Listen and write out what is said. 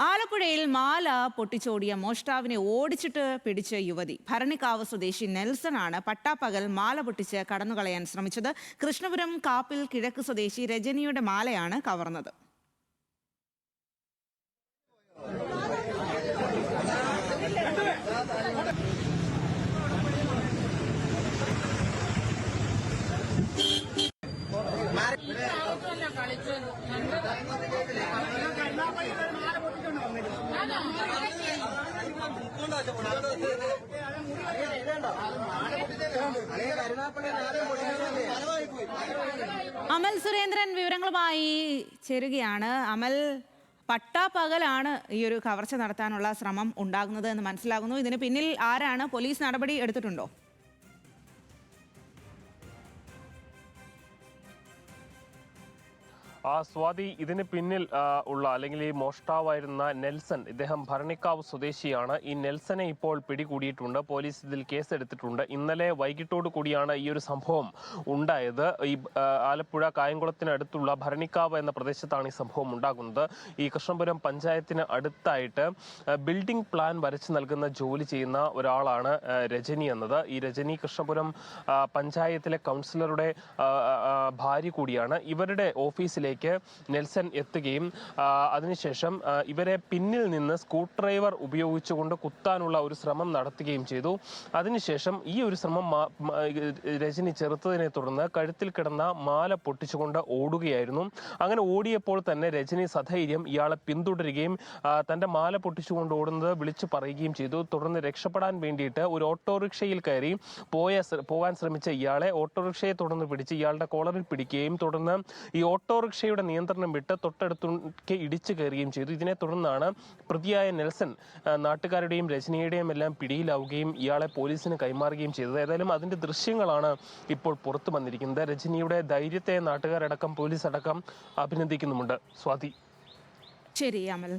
ആലപ്പുഴയിൽ മാല പൊട്ടിച്ചോടിയ മോഷ്ടാവിനെ ഓടിച്ചിട്ട് പിടിച്ച യുവതി. ഭരണിക്കാവ് സ്വദേശി നെൽസൺ ആണ് പട്ടാപ്പകൽ മാല പൊട്ടിച്ച് കടന്നുകളയാൻ ശ്രമിച്ചത്. കൃഷ്ണപുരം കാപ്പിൽ കിഴക്ക് സ്വദേശി രജനിയുടെ മാലയാണ് കവർന്നത്. അമൽ സുരേന്ദ്രൻ വിവരങ്ങളുമായി ചേരുകയാണ്. അമൽ, പട്ടാപ്പകലാണ് ഈ ഒരു കവർച്ച നടത്താനുള്ള ശ്രമം ഉണ്ടാകുന്നത് എന്ന് മനസ്സിലാകുന്നു. ഇതിന് പിന്നിൽ ആരാണ്? പോലീസ് നടപടി എടുത്തിട്ടുണ്ടോ? സ്വാതി, ഇതിന് പിന്നിൽ ഉള്ള അല്ലെങ്കിൽ ഈ മോഷ്ടാവായിരുന്ന നെൽസൺ, ഇദ്ദേഹം ഭരണിക്കാവ് സ്വദേശിയാണ്. ഈ നെൽസനെ ഇപ്പോൾ പിടികൂടിയിട്ടുണ്ട്. പോലീസ് ഇതിൽ കേസെടുത്തിട്ടുണ്ട്. ഇന്നലെ വൈകിട്ടോടു കൂടിയാണ് ഈ ഒരു സംഭവം ഉണ്ടായത്. ഈ ആലപ്പുഴ കായംകുളത്തിനടുത്തുള്ള ഭരണിക്കാവ് എന്ന പ്രദേശത്താണ് ഈ സംഭവം ഉണ്ടാകുന്നത്. ഈ കൃഷ്ണപുരം പഞ്ചായത്തിന് അടുത്തായിട്ട് ബിൽഡിംഗ് പ്ലാൻ വരച്ചു നൽകുന്ന ജോലി ചെയ്യുന്ന ഒരാളാണ് രജനി എന്നത്. ഈ രജനി കൃഷ്ണപുരം പഞ്ചായത്തിലെ കൗൺസിലറുടെ ഭാര്യ കൂടിയാണ്. ഇവരുടെ ഓഫീസിലേക്ക് നെൽസൺ എത്തുകയും അതിനുശേഷം ഇവരെ പിന്നിൽ നിന്ന് സ്ക്രൂ ഡ്രൈവർ ഉപയോഗിച്ചുകൊണ്ട് കുത്താനുള്ള ഒരു ശ്രമം നടത്തുകയും ചെയ്തു. അതിനുശേഷം ഈ ഒരു ശ്രമം രജനി ചെറുത്തതിനെ തുടർന്ന് കഴുത്തിൽ കിടന്ന മാല പൊട്ടിച്ചുകൊണ്ട് ഓടുകയായിരുന്നു. അങ്ങനെ ഓടിയപ്പോൾ തന്നെ രജനി സധൈര്യം ഇയാളെ പിന്തുടരുകയും തന്റെ മാല പൊട്ടിച്ചുകൊണ്ട് ഓടുന്നത് വിളിച്ചു പറയുകയും ചെയ്തു. തുടർന്ന് രക്ഷപ്പെടാൻ വേണ്ടിയിട്ട് ഒരു ഓട്ടോറിക്ഷയിൽ കയറി പോകാൻ ശ്രമിച്ച ഇയാളെ ഓട്ടോറിക്ഷയെ തുടർന്ന് പിടിച്ച് ഇയാളുടെ കോളറിൽ പിടിക്കുകയും തുടർന്ന് ഈ ഓട്ടോറിക്ഷയുടെ നിയന്ത്രണം വിട്ട് തൊട്ടടുത്തേക്ക് ഇടിച്ചു കയറുകയും ചെയ്തു. ഇതിനെ തുടർന്നാണ് പ്രതിയായ നെൽസൺ നാട്ടുകാരുടെയും രജനിയുടെയും എല്ലാം പിടിയിലാവുകയും ഇയാളെ പോലീസിന് കൈമാറുകയും ചെയ്തത്. ഏതായാലും അതിന്റെ ദൃശ്യങ്ങളാണ് ഇപ്പോൾ പുറത്തു വന്നിരിക്കുന്നത്. രജനിയുടെ ധൈര്യത്തെ നാട്ടുകാരടക്കം പോലീസ് അടക്കം അഭിനന്ദിക്കുന്നുമുണ്ട്. സ്വാതി. ശരി അമൽ.